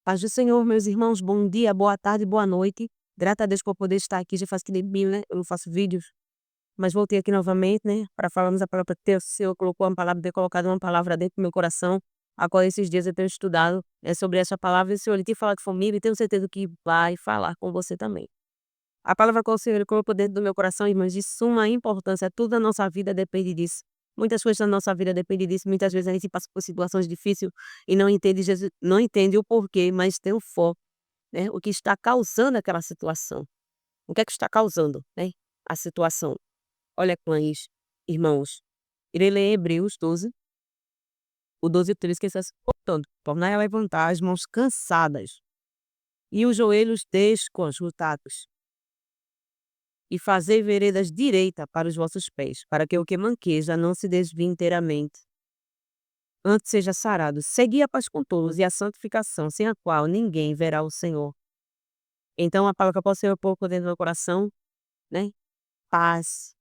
Paz do Senhor, meus irmãos, bom dia, boa tarde, boa noite. Grata a Deus por poder estar aqui. Já faz que nem mil, né? Eu não faço vídeos, mas voltei aqui novamente, né? Para falarmos a palavra que o Senhor colocou uma palavra, ter colocado uma palavra dentro do meu coração, a qual esses dias eu tenho estudado sobre essa palavra. E o Senhor ele tem falado comigo e tenho certeza que vai falar com você também. A palavra que o Senhor ele colocou dentro do meu coração, irmãos, de suma importância. Tudo na nossa vida depende disso. Muitas coisas na nossa vida dependem disso. Muitas vezes a gente passa por situações difíceis e não entende, Jesus, não entende o porquê, mas tem o foco, né, o que está causando aquela situação. O que é que está causando, né, a situação? Olha cães, irmãos, irei ler Hebreus 12, o 12 e o 13, que está se portanto, tornai a levantar as mãos cansadas e os joelhos desconjuntados, e fazei veredas direita para os vossos pés, para que o que manqueja não se desvie inteiramente, antes seja sarado. Segui a paz com todos e a santificação, sem a qual ninguém verá o Senhor. Então a palavra que eu posso ser um pouco dentro do meu coração, né? Paz,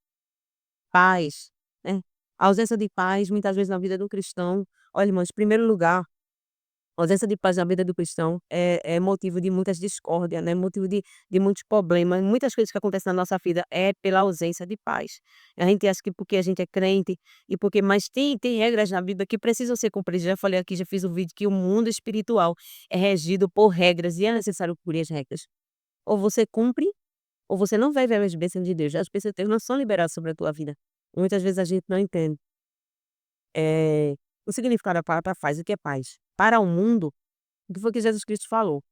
paz, né? A ausência de paz, muitas vezes na vida do cristão, olha, irmãos, em primeiro lugar, a ausência de paz na vida do cristão é motivo de muitas discórdias, né? Motivo de muitos problemas. Muitas coisas que acontecem na nossa vida é pela ausência de paz. A gente acha que porque a gente é crente e porque, mas tem regras na Bíblia que precisam ser cumpridas. Já falei aqui, já fiz um vídeo que o mundo espiritual é regido por regras e é necessário cumprir as regras. Ou você cumpre ou você não vai ver as bênçãos de Deus. As bênçãos de Deus não são liberadas sobre a tua vida. Muitas vezes a gente não entende. O significado da palavra paz, o que é paz? Para o mundo, o que foi que Jesus Cristo falou?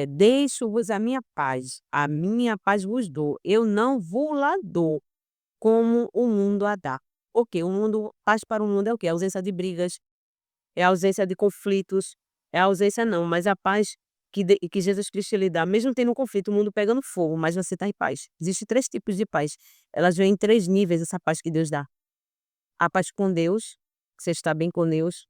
Deixo-vos a minha paz vos dou. Eu não vou lá dou, como o mundo a dá. O quê? O mundo, paz para o mundo é o quê? A ausência de brigas, é a ausência de conflitos, é a ausência não, mas a paz que Jesus Cristo lhe dá, mesmo tendo um conflito, o mundo pegando fogo, mas você está em paz. Existem 3 tipos de paz. Elas vêm em 3 níveis, essa paz que Deus dá. A paz com Deus, que você está bem com Deus,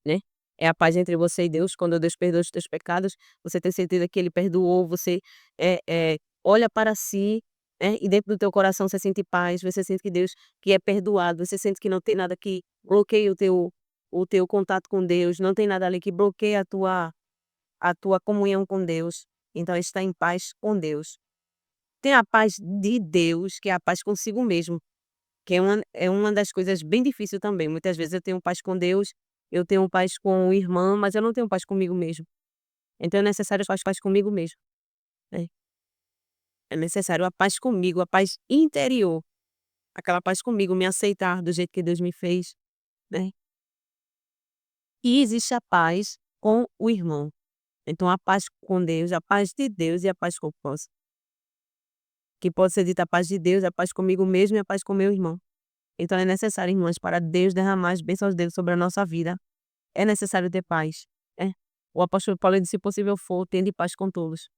né. É a paz entre você e Deus, quando Deus perdoa os teus pecados, você tem certeza que Ele perdoou, você, olha para si, né, e dentro do teu coração você sente paz, você sente que Deus que é perdoado, você sente que não tem nada que bloqueie o teu contato com Deus, não tem nada ali que bloqueie a tua comunhão com Deus, então está em paz com Deus. Tem a paz de Deus, que é a paz consigo mesmo. Que é uma das coisas bem difícil também. Muitas vezes eu tenho paz com Deus, eu tenho paz com o irmão, mas eu não tenho paz comigo mesmo. Então é necessário a paz comigo mesmo, né. É necessário a paz comigo, a paz interior, aquela paz comigo, me aceitar do jeito que Deus me fez, né. E existe a paz com o irmão. Então a paz com Deus, a paz de Deus e a paz com o próximo. Que pode ser dita a paz de Deus, a paz comigo mesmo e a paz com meu irmão. Então é necessário, irmãs, para Deus derramar as bênçãos dele sobre a nossa vida. É necessário ter paz, né. O apóstolo Paulo disse: "Se possível for, tende paz com todos".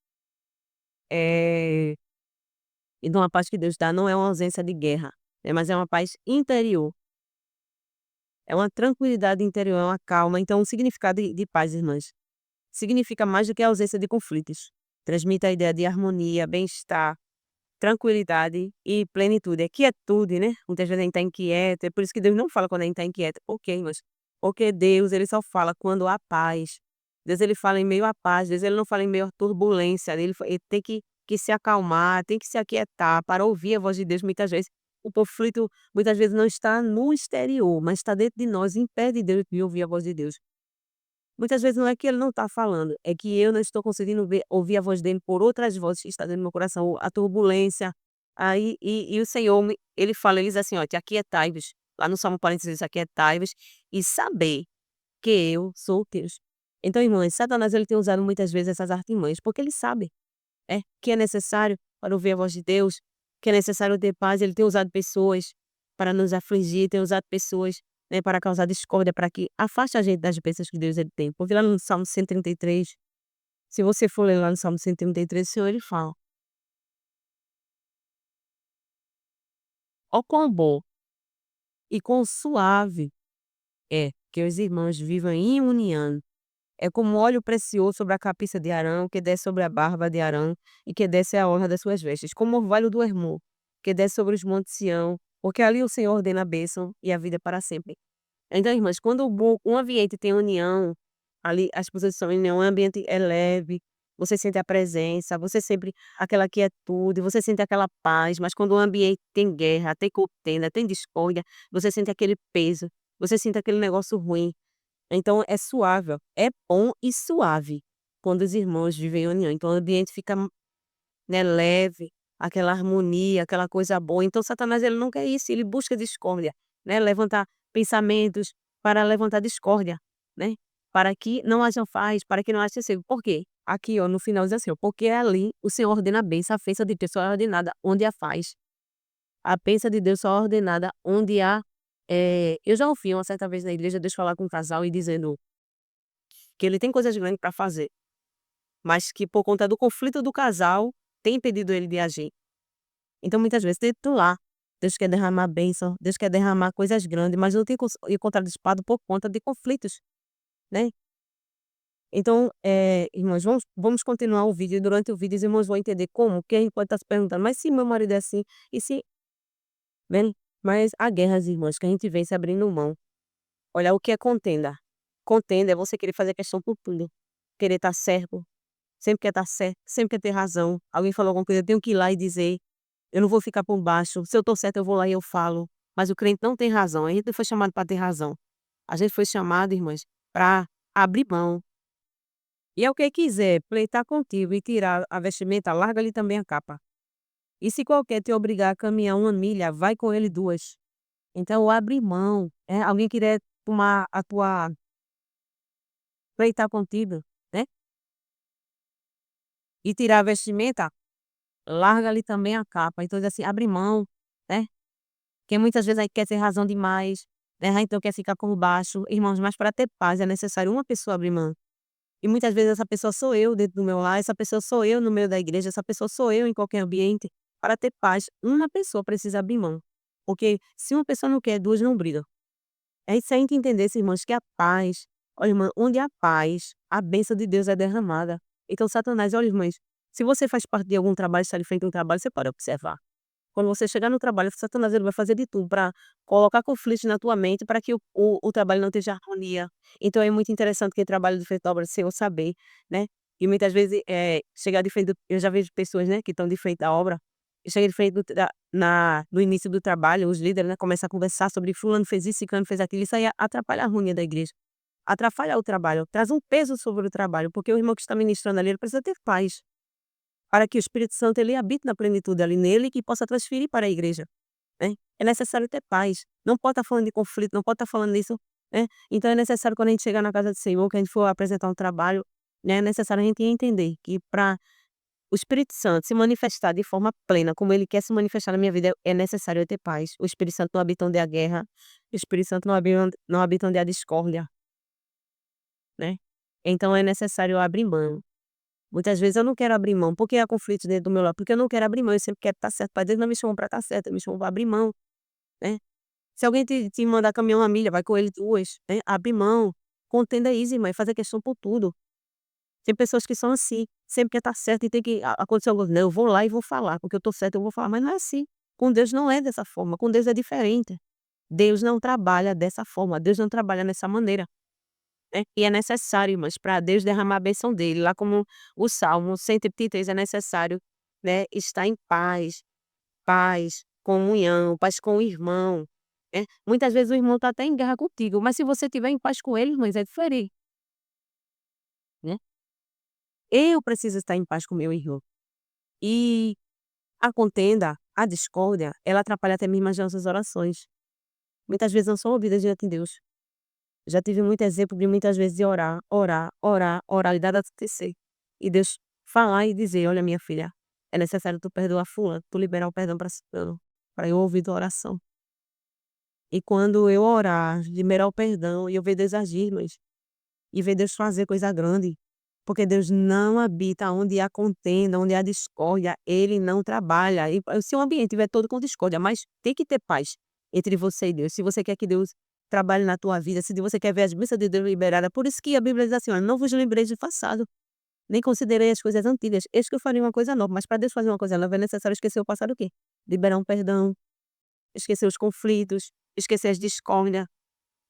Eh, então a paz que Deus dá não é uma ausência de guerra, né, mas é uma paz interior, é uma tranquilidade interior, é uma calma. Então o significado de paz, irmãs, significa mais do que a ausência de conflitos. Transmite a ideia de harmonia, bem-estar, tranquilidade e plenitude. É quietude, né, muitas vezes a gente está inquieto, é por isso que Deus não fala quando a gente está inquieto. Por quê, irmãs? Porque Deus, ele só fala quando há paz. Deus, ele fala em meio à paz, Deus, ele não fala em meio à turbulência, ele tem que se acalmar, tem que se aquietar para ouvir a voz de Deus muitas vezes. O conflito muitas vezes não está no exterior, mas está dentro de nós, impede Deus de ouvir a voz de Deus. Muitas vezes não é que ele não está falando, é que eu não estou conseguindo ouvir a voz dele por outras vozes que está dentro do meu coração, a turbulência, aí e o Senhor ele fala, ele diz assim: "Ó, te aquietai-vos", lá no Salmo 46 diz: "Aquietai-vos e saber que eu sou Deus". Então, irmãs, Satanás ele tem usado muitas vezes essas artimanhas, porque ele sabe, que é necessário para ouvir a voz de Deus, que é necessário ter paz. Ele tem usado pessoas para nos afligir, tem usado pessoas, né, para causar discórdia, para que afaste a gente das bênçãos que Deus ele tem. Porque lá no Salmo 133, se você for ler lá no Salmo 133, o Senhor ele fala: "Ó quão bom e quão suave é que os irmãos vivam em união. É como óleo precioso sobre a cabeça de Arão, que desce sobre a barba de Arão, e que desce a orla das suas vestes, como orvalho do Hermon, que desce sobre os montes de Sião, porque ali o Senhor ordena a bênção e a vida para sempre". Então, irmãs, quando um ambiente tem união, ali as pessoas estão em um ambiente é leve, você sente a presença, você sempre aquela quietude, você sente aquela paz, mas quando o ambiente tem guerra, tem contenda, tem discórdia, você sente aquele peso, você sente aquele negócio ruim. Então é suave, ó, é bom e suave quando os irmãos vivem em união, então o ambiente fica, né, leve, aquela harmonia, aquela coisa boa. Então Satanás ele não quer isso, ele busca discórdia, né, levantar pensamentos para levantar discórdia, né, para que não haja paz, para que não haja sossego. Por quê? Aqui, ó, no final diz assim, ó: "Porque ali o Senhor ordena a bênção, a bênção de Deus só é ordenada onde há paz. A bênção de Deus só é ordenada onde há". Eu já ouvi uma certa vez na igreja Deus falar com um casal e dizendo que ele tem coisas grandes para fazer, mas que por conta do conflito do casal, tem impedido ele de agir. Então muitas vezes dentro lá, Deus quer derramar bênção, Deus quer derramar coisas grandes, mas não tem encontrado espaço por conta de conflitos, né. Então, irmãos, vamos continuar o vídeo e durante o vídeo os irmãos vão entender como, que a gente pode estar se perguntando: "Mas se meu marido é assim, e se", vendo. Mas há guerras, irmãos, que a gente vem se abrindo mão. Olha, o que é contenda? Contenda é você querer fazer questão por tudo, querer estar certo, sempre quer estar certo, sempre quer ter razão. Alguém falou alguma coisa, eu tenho que ir lá e dizer. Eu não vou ficar por baixo, se eu estou certa eu vou lá e eu falo, mas o crente não tem razão, a gente não foi chamado para ter razão. A gente foi chamado, irmãs, para abrir mão. E é o que quiser pleitar contigo e tirar a vestimenta, larga-lhe também a capa. E se qualquer te obrigar a caminhar 1 milha, vai com ele 2. Então abre mão, alguém querer tomar a tua pleitar contigo, né, e tirar a vestimenta, larga-lhe também a capa. Então diz assim, abre mão, né. Porque muitas vezes a gente quer ter razão demais, né, então quer ficar por baixo. Irmãos, mas para ter paz é necessário uma pessoa abrir mão. E muitas vezes essa pessoa sou eu dentro do meu lar, essa pessoa sou eu no meio da igreja, essa pessoa sou eu em qualquer ambiente. Para ter paz, uma pessoa precisa abrir mão. Porque se uma pessoa não quer, 2 não brigam. É isso, se a gente entendesse, irmãos, que a paz, olha, irmã, onde há paz, a bênção de Deus é derramada. Então Satanás, olha, irmãs, se você faz parte de algum trabalho, está de frente a um trabalho, você pode observar. Quando você chegar no trabalho, Satanás ele vai fazer de tudo para colocar conflitos na tua mente para que o trabalho não esteja harmonia. Então é muito interessante quem trabalha de frente à obra sem eu saber, né. E muitas vezes, chegar de frente do eu já vejo pessoas, né, que estão de frente à obra, e chega de frente do tra na no início do trabalho, os líderes, né, começam a conversar sobre fulano fez isso, ciclano fez aquilo, isso aí atrapalha a harmonia da igreja, atrapalha o trabalho, traz um peso sobre o trabalho, porque o irmão que está ministrando ali, ele precisa ter paz. Para que o Espírito Santo ele habite na plenitude ali nele e que possa transferir para a igreja, né. É necessário ter paz, não pode estar falando de conflito, não pode estar falando disso, né. Então é necessário quando a gente chegar na casa do Senhor, que a gente for apresentar um trabalho, né, é necessário a gente entender que para o Espírito Santo se manifestar de forma plena, como ele quer se manifestar na minha vida, é necessário eu ter paz. O Espírito Santo não habita onde há guerra, o Espírito Santo não habita onde há discórdia, né. Então é necessário eu abrir mão. Muitas vezes eu não quero abrir mão, porque há conflitos dentro do meu lar, porque eu não quero abrir mão, eu sempre quero estar certo, pai Deus não me chamou para estar certo, ele me chamou para abrir mão, né. Se alguém te mandar caminhar 1 milha, vai com ele 2, né, abre mão, contenda é isso, irmã, é fazer questão por tudo. Tem pessoas que são assim, sempre quer estar certo e tem que acontecer algo, não, eu vou lá e vou falar, porque eu estou certo eu vou falar, mas não é assim. Com Deus não é dessa forma, com Deus é diferente. Deus não trabalha dessa forma, Deus não trabalha dessa maneira. Né, e é necessário, irmãs, para Deus derramar a bênção dele, lá como o Salmo 133 é necessário, né, estar em paz, paz, comunhão, paz com o irmão, né. Muitas vezes o irmão está até em guerra contigo, mas se você estiver em paz com ele, irmãs, é diferente, né. Eu preciso estar em paz com meu irmão. E a contenda, a discórdia, ela atrapalha até mesmo as nossas orações. Muitas vezes não são ouvidas diante de Deus. Já tive muito exemplo de muitas vezes de orar, orar, orar, orar e nada acontecer. E Deus falar e dizer: "Olha minha filha, é necessário tu perdoar fulano, tu liberar o perdão para ciclano, para eu ouvir tua oração". E quando eu orar, liberar o perdão e eu ver Deus agir, irmãs, e ver Deus fazer coisa grande, porque Deus não habita onde há contenda, onde há discórdia, Ele não trabalha. E se o ambiente estiver todo com discórdia, mas tem que ter paz entre você e Deus. Se você quer que Deus trabalhe na tua vida, se você quer ver as bênçãos de Deus liberada, por isso que a Bíblia diz assim: "Olha, não vos lembreis do passado, nem considerei as coisas antigas. Eis que eu farei uma coisa nova", mas para Deus fazer uma coisa nova é necessário esquecer o passado o quê? Liberar um perdão, esquecer os conflitos, esquecer as discórdia.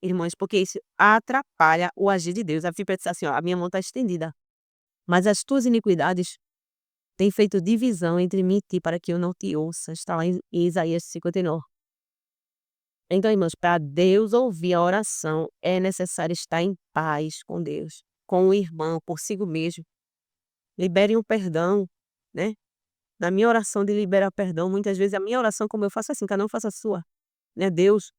irmãs, porque isso atrapalha o agir de Deus. A Bíblia diz assim, ó: "A minha mão está estendida, mas as tuas iniquidades têm feito divisão entre mim e ti, para que eu não te ouça", está lá em Isaías 59. Então, irmãos, para Deus ouvir a oração, é necessário estar em paz com Deus, com o irmão, consigo mesmo. Libere um perdão, né. Na minha oração de liberar perdão, muitas vezes a minha oração, como eu faço assim, cada um faça a sua, né: "Deus,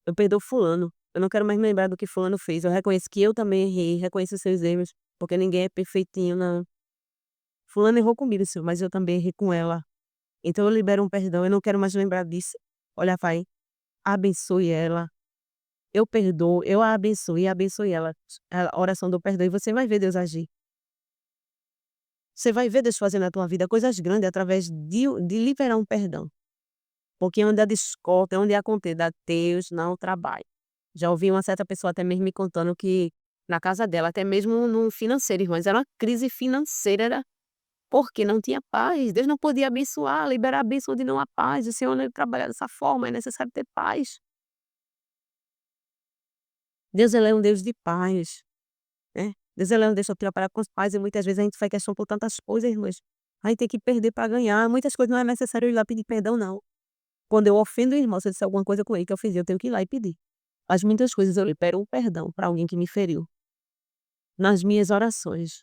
eu perdoo fulano, eu não quero mais me lembrar do que fulano fez, eu reconheço que eu também errei, reconheço os seus erros, porque ninguém é perfeitinho não. Fulano errou comigo, Senhor, mas eu também errei com ela, então eu libero um perdão, eu não quero mais lembrar disso". Olha, Pai, abençoe ela, eu perdoo, eu a abençoo e abençoe ela. A oração do perdão, e você vai ver Deus agir. Você vai ver Deus fazer na tua vida coisas grandes através de liberar um perdão. Porque onde há discórdia, onde há contenda, Deus não trabalha. Já ouvi uma certa pessoa até mesmo me contando que na casa dela, até mesmo no financeiro, irmãs, era uma crise financeira, era porque não tinha paz. Deus não podia abençoar, liberar a bênção de não há paz. O Senhor não trabalha dessa forma, é necessário ter paz. Deus, ele é um Deus de paz, né. Deus, ele é um Deus que trabalha com os paz e muitas vezes a gente faz questão por tantas coisas, irmãs. A gente tem que perder para ganhar, muitas coisas não é necessário ir lá pedir perdão não. Quando eu ofendo o irmão, se eu disser alguma coisa com ele que eu fiz, eu tenho que ir lá e pedir. Mas muitas coisas eu libero um perdão para alguém que me feriu, nas minhas orações.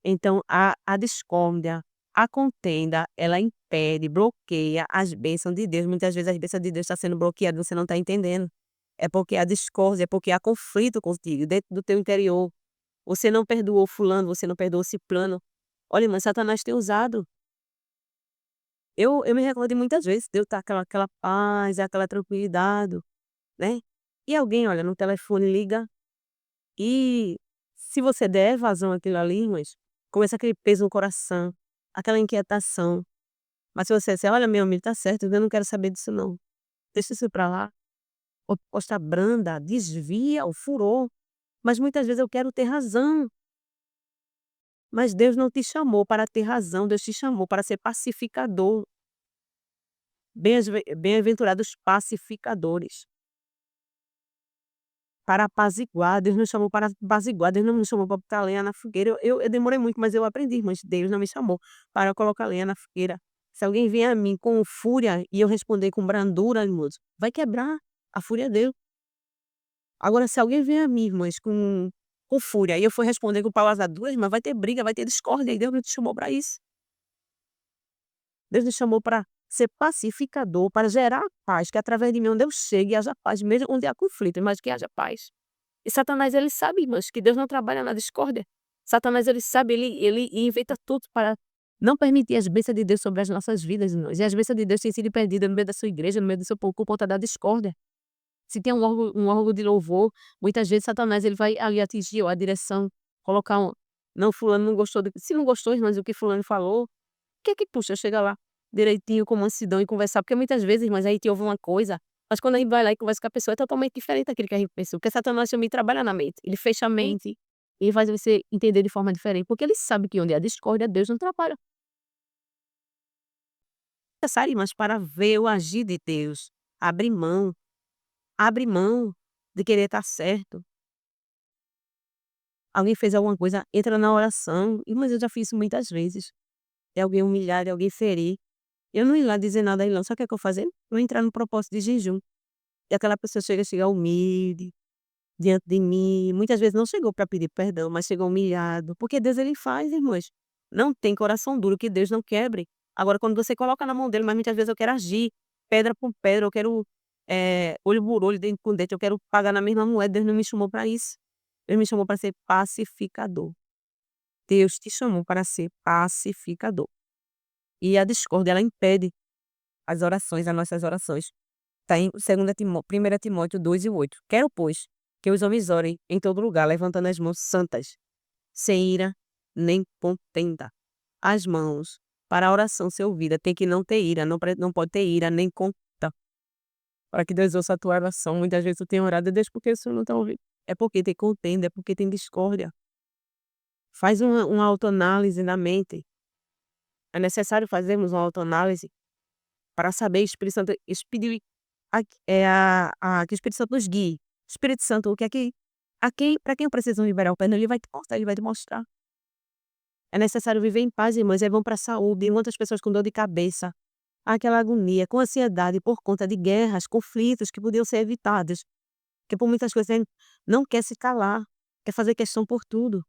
Então a discórdia, a contenda, ela impede, bloqueia as bênçãos de Deus. Muitas vezes as bênçãos de Deus está sendo bloqueada, você não está entendendo. É porque há discórdia, é porque há conflito contigo, dentro do teu interior. Você não perdoou fulano, você não perdoou ciclano. Olha, mas Satanás tem usado. Eu me recordo de muitas vezes de eu estar aquela paz, aquela tranquilidade, né. E alguém, olha, no telefone liga e se você der vazão àquilo ali, mas começa aquele peso no coração, aquela inquietação. Mas se você disser: "Olha, meu amigo, tá certo, eu não quero saber disso não, deixa isso pra lá", ou resposta branda, desvia o furor. Mas muitas vezes eu quero ter razão, mas Deus não te chamou para ter razão, Deus te chamou para ser pacificador. Bem-aventurados pacificadores. Para apaziguar, Deus nos chamou para apaziguar, Deus não nos chamou para botar lenha na fogueira. Eu demorei muito, mas eu aprendi, irmãs, Deus não me chamou para colocar lenha na fogueira. Se alguém vier a mim com fúria e eu responder com brandura, irmãos, vai quebrar a fúria dele. Agora, se alguém vier a mim, irmãs, com fúria e eu for responder com palavras duras, irmã, vai ter briga, vai ter discórdia, e Deus não te chamou para isso. Deus nos chamou para ser pacificador, para gerar paz, que através de mim, onde eu chegue, haja paz, mesmo onde há conflito, mas que haja paz. E Satanás, ele sabe, irmãs, que Deus não trabalha na discórdia. Satanás, ele sabe, ele inventa tudo para não permitir as bênçãos de Deus sobre as nossas vidas, irmãos. E as bênçãos de Deus têm sido perdidas no meio da sua igreja, no meio do seu povo, por conta da discórdia. Se tem um órgão de louvor, muitas vezes Satanás, ele vai ali atingir, ó, a direção, colocar não, fulano não gostou do se não gostou, irmãs, do que fulano falou, que puxa, chega lá, direitinho, com mansidão e conversar, porque muitas vezes, irmãs, a gente ouve uma coisa, mas quando a gente vai lá e conversa com a pessoa é totalmente diferente daquilo que a gente pensou, porque Satanás também trabalha na mente, ele fecha a mente, ele faz você entender de forma diferente, porque ele sabe que onde há discórdia, Deus não trabalha. É necessário, irmãs, para ver o agir de Deus, abre mão, abre mão de querer estar certo. Alguém fez alguma coisa, entra na oração, mas eu já fiz isso muitas vezes, de alguém humilhar, de alguém ferir. Eu não ir lá dizer nada a ele não, sabe o que é que eu fazer? Eu entrar no propósito de jejum, e aquela pessoa chega humilde, diante de mim, muitas vezes não chegou para pedir perdão, mas chegou humilhado, porque Deus, ele faz, irmãs. Não tem coração duro que Deus não quebre. Agora quando você coloca na mão dele, mas muitas vezes eu quero agir, pedra por pedra, eu quero, olho por olho, dente por dente, eu quero pagar na mesma moeda, Deus não me chamou para isso. Deus me chamou para ser pacificador. Deus te chamou para ser pacificador. E a discórdia, ela impede as orações, as nossas orações. Está em 1 Timóteo 2:8. Quero, pois, que os homens orem em todo lugar, levantando as mãos santas, sem ira nem contenda. As mãos para a oração ser ouvida tem que não ter ira, não pode ter ira nem contenda. Para que Deus ouça a tua oração. Muitas vezes tu tem orado a Deus porque o Senhor não está ouvindo. É porque tem contenda, é porque tem discórdia. Faz uma autoanálise na mente. É necessário fazermos uma autoanálise para saber, Espírito Santo, Que o Espírito Santo nos guie. Espírito Santo, o que é que para quem eu preciso liberar o perdão, ele vai te mostrar, ele vai te mostrar. É necessário viver em paz, irmãos, é bom para a saúde. E muitas pessoas com dor de cabeça, aquela agonia, com ansiedade por conta de guerras, conflitos que podiam ser evitados, porque por muitas coisas a gente não quer se calar, quer fazer questão por tudo.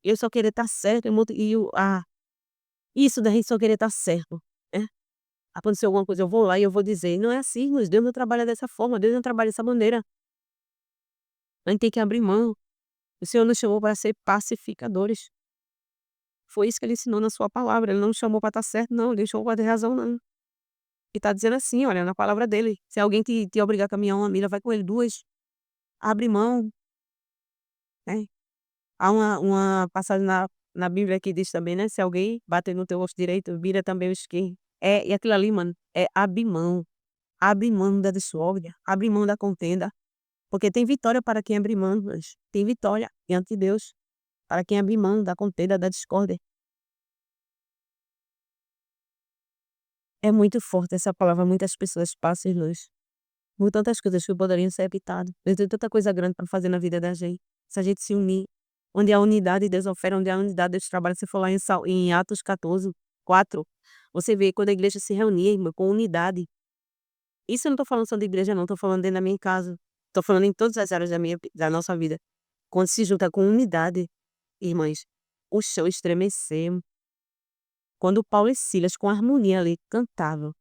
Eu só querer estar certo isso da gente só querer estar certo, né. Aconteceu alguma coisa, eu vou lá e eu vou dizer: "Não é assim, irmãos, Deus não trabalha dessa forma, Deus não trabalha dessa maneira". A gente tem que abrir mão. O Senhor nos chamou para ser pacificadores. Foi isso que ele ensinou na sua palavra, ele não nos chamou para estar certo não, ele nos chamou para ter razão não. E tá dizendo assim, olha, na palavra dele: "Se alguém te obrigar a caminhar uma milha, vai com ele 2, abre mão", né. Há uma passagem na Bíblia que diz também, né: "Se alguém bater no teu osso direito, vira também o esquerdo". E aquilo ali, mano, é abrir mão. Abre mão da desordem, abre mão da contenda, porque tem vitória para quem abre mão, mas tem vitória diante de Deus, para quem abre mão da contenda, da discórdia. É muito forte essa palavra, muitas pessoas passam luz, por tantas coisas que poderiam ser evitadas. Deus tem tanta coisa grande para fazer na vida da gente, se a gente se unir, onde há unidade Deus opera, onde há unidade Deus trabalha. Se for lá em Atos 14:4, você vê quando a igreja se reunia, irmã, com unidade. Isso eu não tô falando só de igreja não, tô falando dentro da minha casa, tô falando em todas as áreas da nossa vida. Quando se junta com unidade, irmãs, o chão estremeceu. Quando Paulo e Silas, com harmonia ali, cantavam,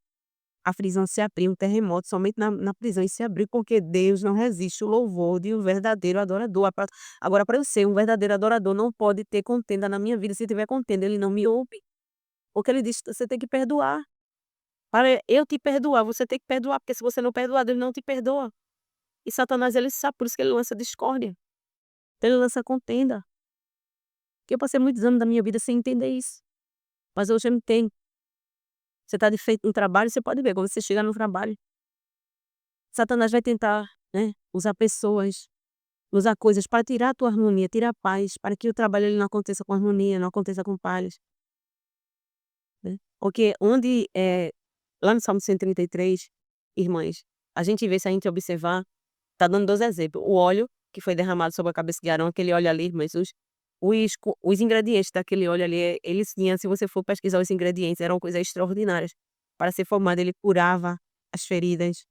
a prisão se abriu, um terremoto somente na prisão e se abriu, porque Deus não resiste o louvor de um verdadeiro adorador. Agora, para eu ser um verdadeiro adorador, não pode ter contenda na minha vida. Se tiver contenda, ele não me ouve. Porque ele diz: "Você tem que perdoar. Para eu te perdoar, você tem que perdoar, porque se você não perdoar, Deus não te perdoa". E Satanás, ele sabe, por isso que ele lança discórdia, ele lança contenda. Que eu passei muitos anos da minha vida sem entender isso, mas hoje eu entendo. Você está de feito no trabalho, você pode ver, quando você chegar no trabalho, Satanás vai tentar, né, usar pessoas, usar coisas para tirar a tua harmonia, tirar a paz, para que o trabalho ele não aconteça com harmonia, não aconteça com paz, né. Porque lá no Salmo 133, irmãs, a gente vê, se a gente observar, tá dando 2 exemplos, o óleo que foi derramado sobre a cabeça de Arão, aquele óleo ali, irmãs, os ingredientes daquele óleo ali, eles tinham, se você for pesquisar os ingredientes, eram coisas extraordinárias. Para ser formado, ele curava as feridas,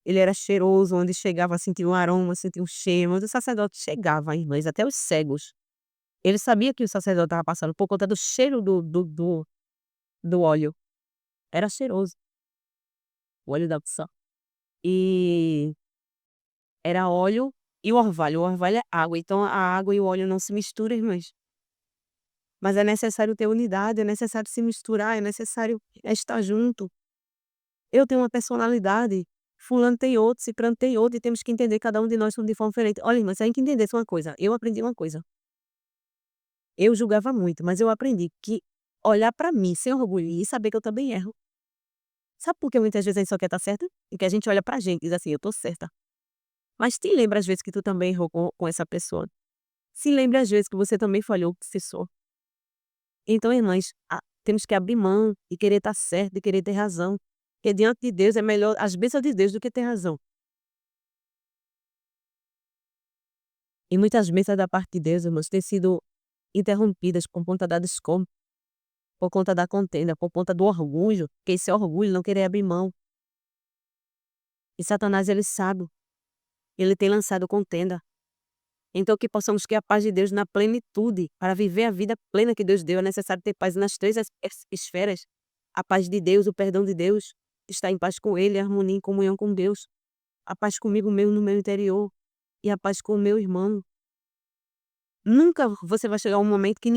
ele era cheiroso, onde chegava sentia um aroma, sentia um cheiro, onde o sacerdote chegava, irmãs, até os cegos, ele sabia que o sacerdote estava passando por conta do cheiro do óleo, era cheiroso, o óleo da unção. E era óleo e o orvalho é água, então a água e o óleo não se misturam, irmãs. Mas é necessário ter unidade, é necessário se misturar, é necessário estar junto. Eu tenho uma personalidade, fulano tem outro, ciclano tem outro, e temos que entender cada um de nós somos de forma diferente. Olha, irmã, se a gente entendesse uma coisa, eu aprendi uma coisa, eu julgava muito, mas eu aprendi que olhar pra mim sem orgulho e saber que eu também erro. Sabe por que muitas vezes a gente só quer estar certa? Porque a gente olha pra gente e diz assim: "Eu tô certa". Mas te lembra às vezes que tu também errou com essa pessoa. Se lembra às vezes que você também falhou com essa pessoa. Então, irmãs, temos que abrir mão e querer estar certo, e querer ter razão, porque diante de Deus é melhor as bênçãos de Deus do que ter razão. E muitas bênçãos da parte de Deus, irmãos, têm sido interrompidas por conta da discórdia, por conta da contenda, por conta do orgulho, que esse orgulho não querer abrir mão. E Satanás, ele sabe, ele tem lançado contenda. Então que possamos ter a paz de Deus na plenitude, para viver a vida plena que Deus deu, é necessário ter paz nas 3 esferas. A paz de Deus, o perdão de Deus, estar em paz com Ele, harmonia em comunhão com Deus. A paz comigo mesmo no meu interior, e a paz com o meu irmão. Nunca você vai chegar a um momento que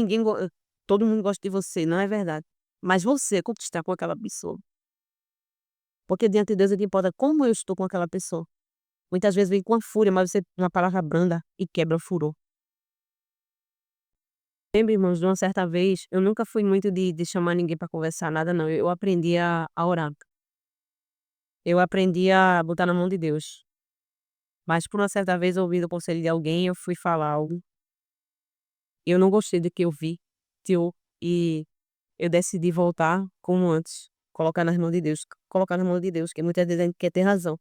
todo mundo gosta de você, não é verdade. Mas você conquistar com aquela pessoa. Porque diante de Deus é que importa como eu estou com aquela pessoa. Muitas vezes vem com a fúria, mas você uma palavra branda e quebra o furor. Lembro, irmãos, de uma certa vez, eu nunca fui muito de chamar ninguém para conversar, nada não, eu aprendi a orar. Eu aprendi a botar na mão de Deus. Mas por uma certa vez, ouvindo o conselho de alguém, eu fui falar algo, eu não gostei do que eu vi, e eu decidi voltar como antes, colocar nas mãos de Deus, colocar nas mãos de Deus, que muitas vezes a gente quer ter razão.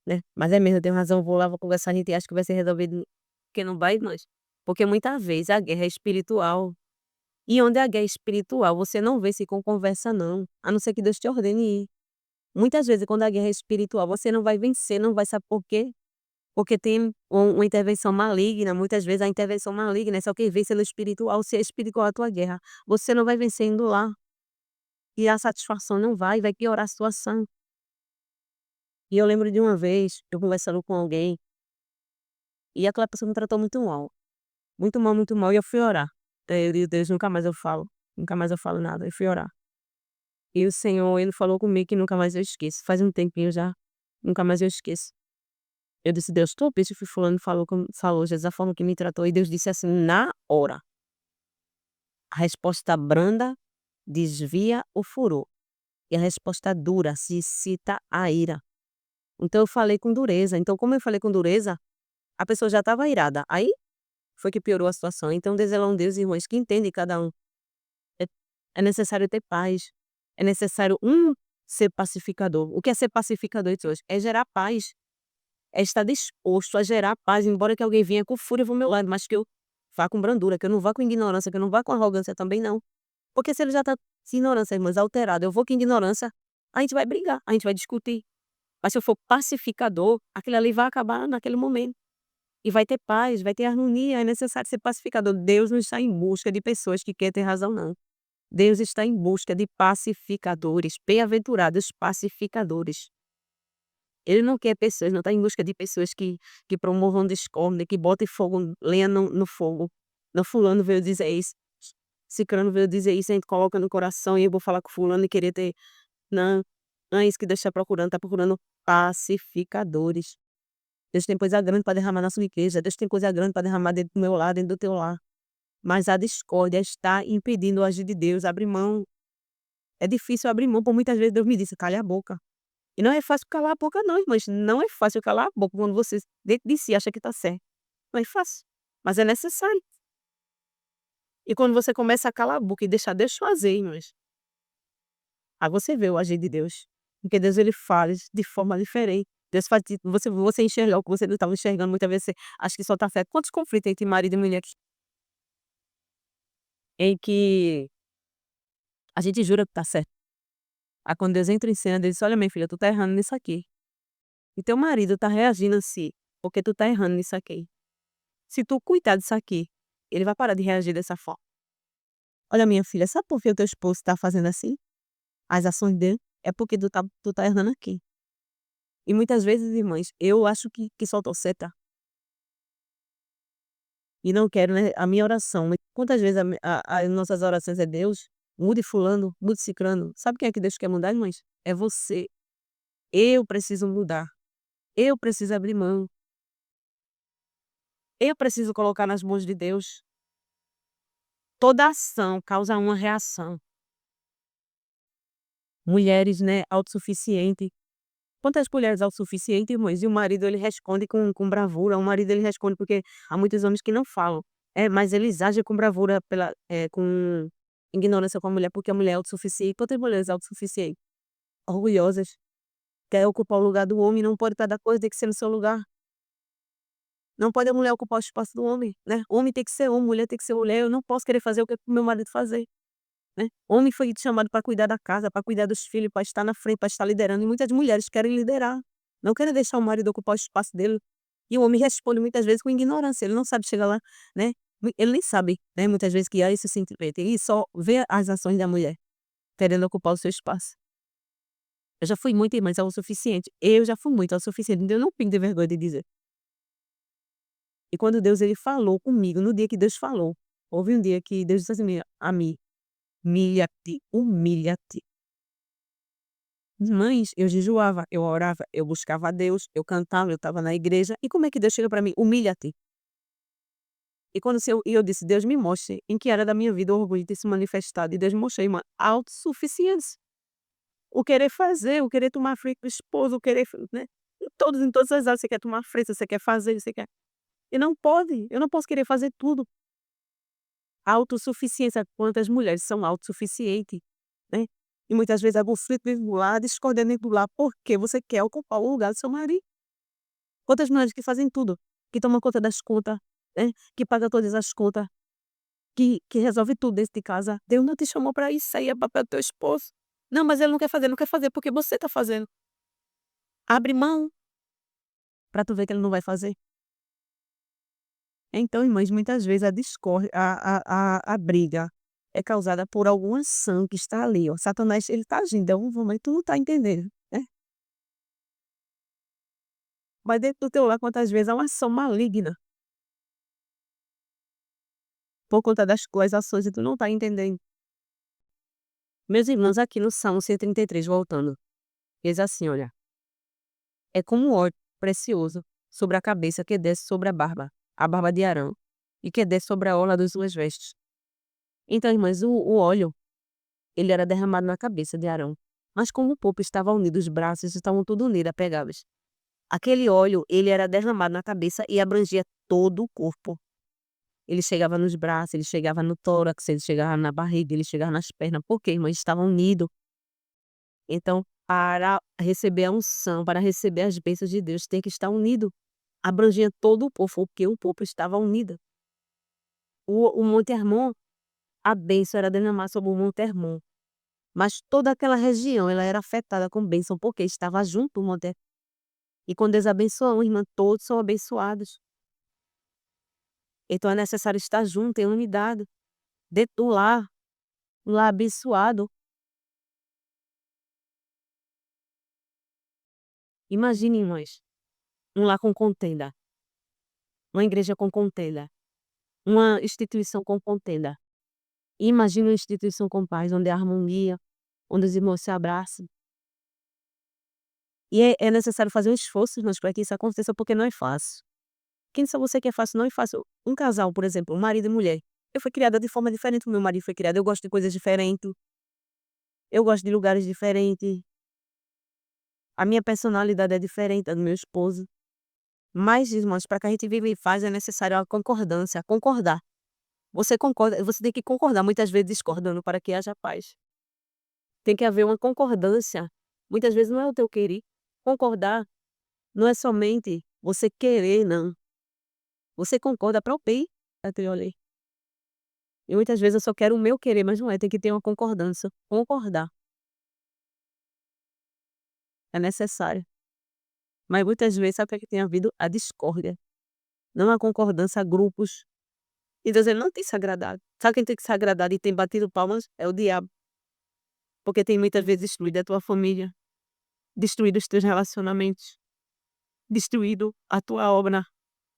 né. Mas é mesmo, eu tenho razão, vou lá, vou conversar, a gente acha que vai ser resolvido, porque não vai mais. Porque muitas vezes a guerra é espiritual, e onde a guerra é espiritual, você não vence com conversa não, a não ser que Deus te ordene ir. Muitas vezes quando a guerra é espiritual, você não vai vencer, não vai, sabe por quê? Porque tem uma intervenção maligna, muitas vezes a intervenção maligna é só quem vence no espiritual, se é espiritual a tua guerra, você não vai vencer indo lá, e a satisfação não vai piorar a situação. E eu lembro de uma vez, eu conversando com alguém, e aquela pessoa me tratou muito mal, e eu fui orar. Eu digo: "Deus, nunca mais eu falo nada", eu fui orar. E o Senhor, ele falou comigo que nunca mais eu esqueço, faz um tempinho já, nunca mais eu esqueço. Eu disse: "Deus, toda vez que fulano falou, Jesus, a forma que me tratou", e Deus disse assim na hora: "A resposta branda desvia o furor, e a resposta dura suscita a ira". Então eu falei com dureza, então como eu falei com dureza, a pessoa já estava irada, aí foi que piorou a situação. Então Deus, ele é um Deus, irmãos, que entende cada um. É é necessário ter paz, é necessário ser pacificador. O que é ser pacificador de hoje? É gerar paz. É estar disposto a gerar paz, embora que alguém venha com fúria para o meu lado, mas que eu vá com brandura, que eu não vá com ignorância, que eu não vá com arrogância também não. Porque se ele já está com ignorância, irmãs, alterado, eu vou com ignorância, a gente vai brigar, a gente vai discutir. Mas se eu for pacificador, aquilo ali vai acabar naquele momento. E vai ter paz, vai ter harmonia, é necessário ser pacificador. Deus não está em busca de pessoas que querem ter razão, não. Deus está em busca de pacificadores, bem-aventurados pacificadores. Ele não quer pessoas, não está em busca de pessoas que promovam discórdia, que botem fogo, lenha no fogo. Não, fulano veio dizer isso, cicrano veio dizer isso, a gente coloca no coração e eu vou falar com fulano e querer ter, não, não é isso que Deus está procurando pacificadores. Deus tem coisa grande para derramar na sua igreja, Deus tem coisa grande para derramar dentro do meu lar, dentro do teu lar. Mas a discórdia está impedindo o agir de Deus, abre mão. É difícil abrir mão, por muitas vezes Deus me disse: "Cale a boca". E não é fácil calar a boca não, irmãs, não é fácil calar a boca quando você dentro de si acha que está certo. Não é fácil, mas é necessário. E quando você começa a calar a boca e deixar Deus fazer, irmãs, aí você vê o agir de Deus. Porque Deus, ele faz de forma diferente. Deus faz de você enxergar o que você não estava enxergando, muitas vezes você acha que só está certo. Quantos conflitos entre marido e mulher em que a gente jura que está certo. Aí quando Deus entra em cena, Deus diz: "Olha, minha filha, tu tá errando nisso aqui. E teu marido tá reagindo assim, porque tu tá errando nisso aqui. Se tu cuidar disso aqui, ele vai parar de reagir dessa forma. Olha, minha filha, sabe por que o teu esposo tá fazendo assim? As ações dele é porque tu tá errando aqui". E muitas vezes, irmãs, eu acho que só tô certa e não quero, né, a minha oração, mas quantas vezes as nossas orações é: "Deus, mude fulano, mude cicrano". Sabe quem é que Deus quer mudar, irmãs? É você. Eu preciso mudar. Eu preciso abrir mão. Eu preciso colocar nas mãos de Deus. Toda ação causa uma reação. Mulheres, né, autossuficiente. Quantas mulheres autossuficientes, irmãs, e o marido, ele responde com bravura, o marido, ele responde porque há muitos homens que não falam. É, mas eles agem com bravura com ignorância com a mulher, porque a mulher é autossuficiente. Quantas mulheres autossuficientes, orgulhosas, quer ocupar o lugar do homem, não pode, cada coisa tem que ser no seu lugar. Não pode a mulher ocupar o espaço do homem, né. Homem tem que ser homem, mulher tem que ser mulher, eu não posso querer fazer o que o meu marido fazer. Né. Homem foi chamado para cuidar da casa, para cuidar dos filhos, para estar na frente, para estar liderando, e muitas mulheres querem liderar, não querem deixar o marido ocupar o espaço dele. E o homem responde muitas vezes com ignorância, ele não sabe chegar lá, né, ele nem sabe, né, muitas vezes que há esse sentimento, ele só vê as ações da mulher, querendo ocupar o seu espaço. Eu já fui muito, mas é o suficiente, eu já fui muito, é o suficiente, então eu não tenho de vergonha de dizer. E quando Deus, ele falou comigo, no dia que Deus falou, houve um dia que Deus disse assim a mim: "Humilha-te, humilha-te". Mães, eu jejuava, eu orava, eu buscava a Deus, eu cantava, eu estava na igreja, e como é que Deus chega para mim: "Humilha-te". E quando se eu e eu disse: "Deus, me mostre em que área da minha vida o orgulho tem se manifestado", e Deus me mostrou uma autossuficiência. O querer fazer, o querer tomar frente do esposo, o querer, né, em todas as áreas você quer tomar frente, você quer fazer, você quer, e não pode, eu não posso querer fazer tudo. Autossuficiência, quantas mulheres são autossuficientes, né, e muitas vezes é conflito dentro do lar, discórdia dentro do lar, porque você quer ocupar o lugar do seu marido. Outras mulheres que fazem tudo, que tomam conta das contas, né, que paga todas as contas, que resolve tudo dentro de casa. Deus não te chamou para isso, isso aí é papel do teu esposo. Não, mas ele não quer fazer porque você está fazendo. Abre mão para tu ver que ele não vai fazer. Então, irmãs, muitas vezes a discórdia, a briga é causada por alguma ação que está ali, ó. Satanás, ele está agindo de alguma forma e tu não está entendendo, né. Mas dentro do teu lar, quantas vezes há uma ação maligna por conta das tuas ações e tu não está entendendo. Meus irmãos, aqui no Salmo 133, voltando, diz assim, olha: "É como óleo precioso sobre a cabeça que desce sobre a barba de Arão, e que desce sobre a orla das suas vestes." Então, irmãs, o óleo, ele era derramado na cabeça de Arão, mas como o povo estava unido, os braços estavam tudo unidos, apegados. Aquele óleo, ele era derramado na cabeça e abrangia todo o corpo. Ele chegava nos braços, ele chegava no tórax, ele chegava na barriga, ele chegava nas pernas, porque, irmãs, estavam unidos. Então, para receber a unção, para receber as bênçãos de Deus, tem que estar unido. Abrangia todo o povo, porque o povo estava unido. O Monte Hermon, a bênção era derramada sobre o Monte Hermon, mas toda aquela região, ela era afetada com bênção, porque estava junto o Monte Hermon. E quando Deus abençoa uma irmã, todos são abençoados. Então é necessário estar junto, em unidade, dentro do lar, um lar abençoado. Imagine, irmãs, um lar com contenda, uma igreja com contenda, uma instituição com contenda. Imagine uma instituição com paz, onde há harmonia, onde os irmãos se abraçam. E é necessário fazer um esforço, irmãos, para que isso aconteça, porque não é fácil. Quem disse a você que é fácil? Não é fácil. Um casal, por exemplo, um marido e mulher. Eu fui criada de forma diferente, o meu marido foi criado. Eu gosto de coisas diferentes, eu gosto de lugares diferentes, a minha personalidade é diferente da do meu esposo. Mas, irmãos, para que a gente viva em paz é necessário a concordância, concordar. Você concorda, você tem que concordar, muitas vezes discordando para que haja paz. Tem que haver uma concordância. Muitas vezes não é o teu querer. Concordar não é somente você querer, não. Você concorda para o bem da tua lei. E muitas vezes eu só quero o meu querer, mas não é, tem que ter uma concordância. Concordar é necessário. Mas muitas vezes sabe o que é que tem havido? A discórdia, não a concordância, a grupos. E Deus, ele não tem se agradado. Sabe quem tem que se agradar e tem batido palmas? É o diabo. Porque tem muitas vezes destruído a tua família, destruído os teus relacionamentos, destruído a tua obra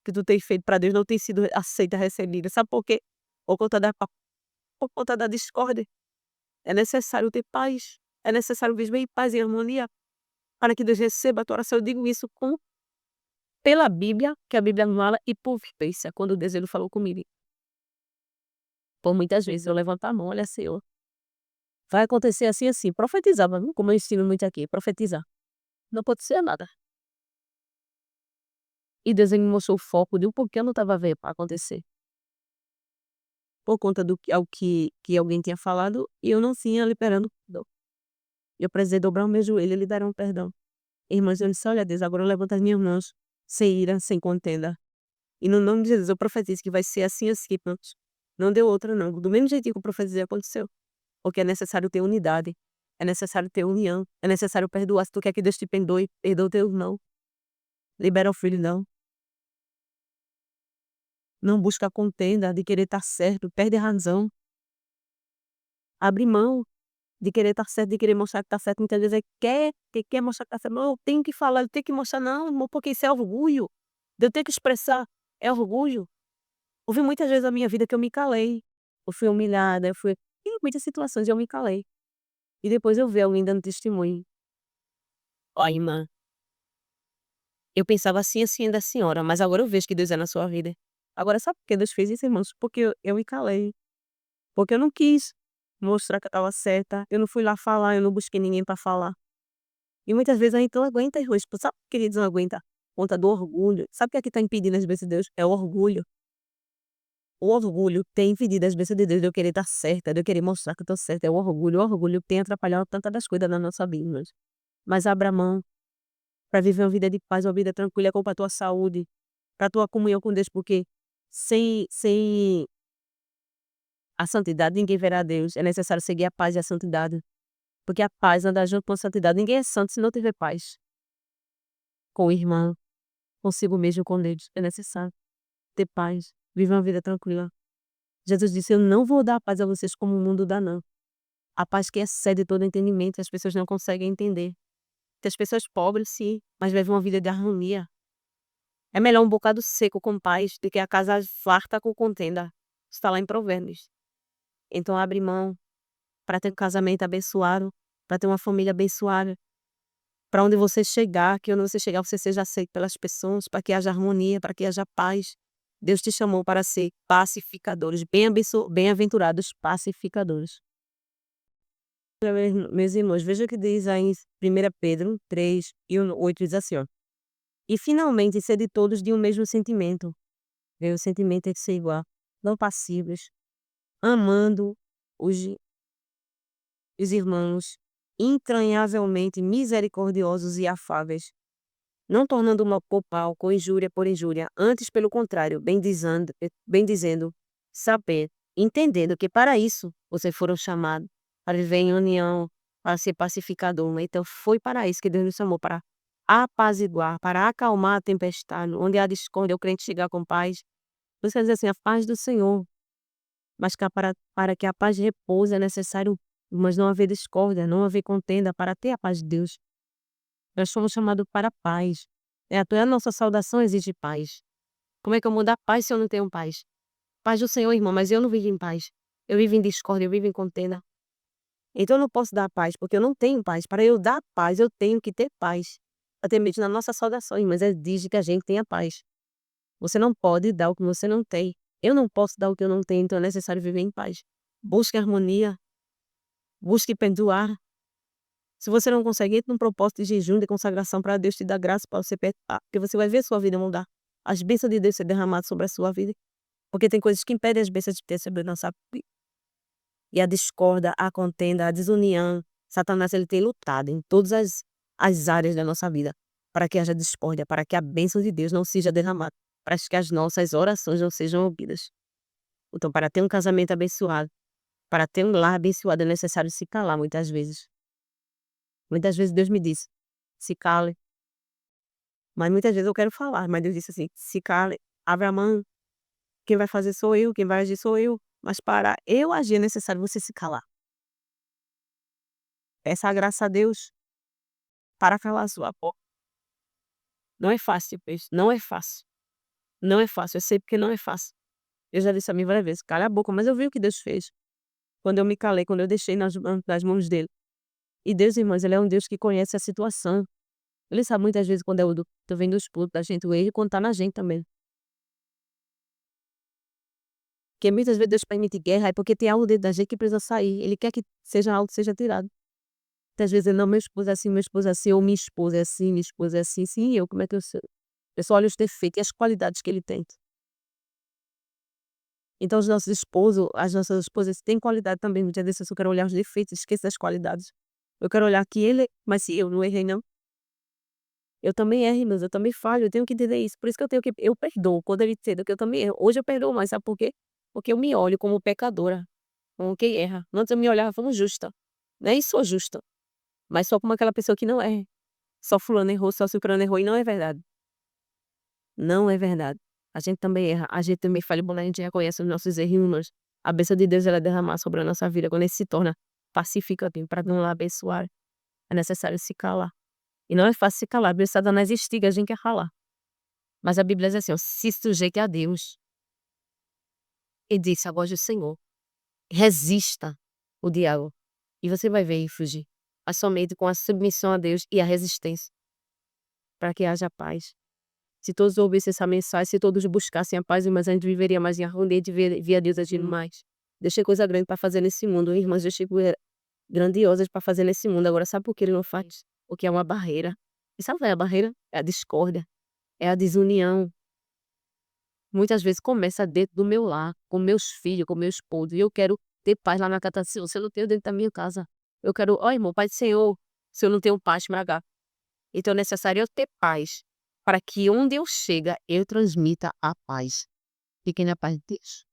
que tu tem feito para Deus, não tem sido aceita, recebida. Sabe por quê? Por conta da por conta da discórdia. É necessário ter paz, é necessário viver em paz e harmonia para que Deus receba a tua oração. Eu digo isso pela Bíblia, que a Bíblia fala, e por vivência, quando Deus ele falou comigo. Por muitas vezes eu levanto a mão: "Olha, Senhor, vai acontecer assim, assim", profetizava, viu, como eu ensino muito aqui, profetizar. Não acontecia nada. E Deus ele me mostrou o foco de um porquê eu não estava vendo para acontecer. Por conta do que alguém tinha falado e eu não tinha liberando perdão. Eu precisei dobrar o meu joelho e liberar um perdão. Irmãs, eu disse: "Olha, Deus, agora eu levanto as minhas mãos, sem ira, sem contenda. E no nome de Jesus eu profetizo que vai ser assim, assim, pronto. Não deu outra não. Do mesmo jeitinho que eu profetizei, aconteceu. Porque é necessário ter unidade, é necessário ter união, é necessário perdoar. Se tu quer que Deus te perdoe, perdoa o teu irmão. Libera o filho, não. Não busca a contenda de querer estar certo, perde a razão. Abre mão de querer estar certo, de querer mostrar que está certo. Muitas vezes quer mostrar que está certo. Não, eu tenho que falar, eu tenho que mostrar. Não, irmão, porque isso é orgulho. De eu ter que expressar, é orgulho. Houve muitas vezes na minha vida que eu me calei. Eu fui humilhada, eu fui em muitas situações eu me calei. E depois eu vi alguém dando testemunho. "Ó, irmã, eu pensava assim, assim da senhora, mas agora eu vejo que Deus é na sua vida." Agora sabe por que Deus fez isso, irmãos? Porque eu me calei. Porque eu não quis mostrar que eu estava certa, eu não fui lá falar, eu não busquei ninguém para falar. E muitas vezes a gente não aguenta, irmãos, sabe por que a gente não aguenta? Por conta do orgulho. Sabe o que é que está impedindo as bênçãos de Deus? É o orgulho. O orgulho tem impedido as bênçãos de Deus de eu querer estar certa, de eu querer mostrar que eu estou certa. É o orgulho tem atrapalhado tantas das coisas na nossa vida, irmãos. Mas abra mão, para viver uma vida de paz, uma vida tranquila, com a tua saúde, para a tua comunhão com Deus, porque sem a santidade ninguém verá Deus. É necessário seguir a paz e a santidade, porque a paz anda junto com a santidade. Ninguém é santo se não tiver paz com o irmão, consigo mesmo, com Deus. É necessário ter paz, viver uma vida tranquila. Jesus disse: "Eu não vou dar a paz a vocês como o mundo dá, não". A paz que excede todo entendimento, as pessoas não conseguem entender. Tem as pessoas pobres, sim, mas vivem uma vida de harmonia. É melhor um bocado seco com paz do que a casa farta com contenda. Está lá em Provérbios. Então abre mão para ter um casamento abençoado, para ter uma família abençoada, para onde você chegar, que onde você chegar você seja aceito pelas pessoas, para que haja harmonia, para que haja paz. Deus te chamou para ser pacificadores, bem-aventurados pacificadores. Meus irmãos, veja o que diz aí em 1 Pedro 3 e 8, diz assim, ó: "E finalmente sede todos de um mesmo sentimento", o sentimento tem que ser igual, não passíveis, amando os os irmãos, entranhavelmente misericordiosos e afáveis, não tornando mal por mal, com injúria por injúria, antes pelo contrário, bem dizendo, saber, entendendo que para isso vocês foram chamados, para viver em união, para ser pacificador, né? Então foi para isso que Deus nos chamou, para apaziguar, para acalmar a tempestade, onde há discórdia, o crente chegar com paz. Por isso quer dizer assim, a paz do Senhor, mas que para que a paz repouse é necessário, mas não haver discórdia, não haver contenda, para ter a paz de Deus. Nós fomos chamados para a paz. Até a nossa saudação exige paz. Como é que eu vou dar paz se eu não tenho paz? Paz do Senhor, irmão, mas eu não vivo em paz. Eu vivo em discórdia, eu vivo em contenda. Então eu não posso dar paz, porque eu não tenho paz. Para eu dar paz, eu tenho que ter paz. Até mesmo na nossa saudação, mas exige que a gente tenha paz. Você não pode dar o que você não tem. Eu não posso dar o que eu não tenho, então é necessário viver em paz. Busque harmonia, busque perdoar. Se você não consegue, entre num propósito de jejum, de consagração para Deus te dar graça para você perdoar, porque você vai ver a sua vida mudar. As bênçãos de Deus ser derramadas sobre a sua vida, porque tem coisas que impedem as bênçãos de Deus sobre a nossa vida. E a discórdia, a contenda, a desunião, Satanás ele tem lutado em todas as áreas da nossa vida, para que haja discórdia, para que a bênção de Deus não seja derramada, para que as nossas orações não sejam ouvidas. Então, para ter um casamento abençoado, para ter um lar abençoado, é necessário se calar muitas vezes. Muitas vezes Deus me diz: "Se cale", mas muitas vezes eu quero falar, mas Deus disse assim: "Se cale, abre a mão, quem vai fazer sou eu, quem vai agir sou eu", mas para eu agir é necessário você se calar. Peça a graça a Deus para calar a sua boca. Não é fácil, peixe, não é fácil, não é fácil, eu sei porque não é fácil. Eu já disse a mim várias vezes: "Cala a boca", mas eu vi o que Deus fez, quando eu me calei, quando eu deixei nas mãos dele. E Deus, irmãos, ele é um Deus que conhece a situação. Ele sabe muitas vezes quando é o tô vendo os pulos da gente, o erro, e quando tá na gente também. Porque muitas vezes Deus permite guerra, é porque tem algo dentro da gente que precisa sair, ele quer que seja algo que seja tirado. Muitas vezes ele: "Não, meu esposo é assim", ou "Minha esposa é assim, minha esposa é assim", sim, e eu como é que eu sou? Eu só olho os defeitos e as qualidades que ele tem. Então os nossos esposos, as nossas esposas têm qualidade também, muitas vezes eu só quero olhar os defeitos, esqueço das qualidades. Eu quero olhar que ele mas se eu não errei não, eu também erro, irmãos, eu também falho, eu tenho que entender isso, por isso que eu perdoo, quando ele entenda que eu também erro. Hoje eu perdoo mais, sabe por quê? Porque eu me olho como pecadora, como quem erra. Antes eu me olhava como justa, nem sou justa, mas só como aquela pessoa que não erra. Só fulano errou, só cicrano errou, e não é verdade. Não é verdade. A gente também erra, a gente também falha, quando a gente reconhece os nossos erros, irmãos, a bênção de Deus ela é derramar sobre a nossa vida, quando ele se torna pacificativo para não lá abençoar, é necessário se calar. E não é fácil se calar, porque Satanás instiga a gente a falar. Mas a Bíblia diz assim, ó: "Se sujeite a Deus", e disse a voz do Senhor, resista o diabo, e você vai ver ele fugir. Mas somente com a submissão a Deus e a resistência, para que haja paz. Se todos ouvissem essa mensagem, se todos buscassem a paz, mas a gente viveria mais em harmonia de ver a Deus agindo mais. Deus tem coisa grande para fazer nesse mundo, irmãs, Deus tem coisa grandiosas para fazer nesse mundo. Agora sabe por que ele não faz? Porque é uma barreira. E sabe qual é a barreira? É a discórdia, é a desunião. Muitas vezes começa dentro do meu lar, com meus filhos, com meu esposo, e eu quero ter paz lá na casa do Senhor, se eu não tenho dentro da minha casa. Eu quero: "Ó irmão, paz do Senhor", se eu não tenho paz, esmagar. Então é necessário eu ter paz, para que onde eu chega, eu transmita a paz. Fiquem na paz de Deus.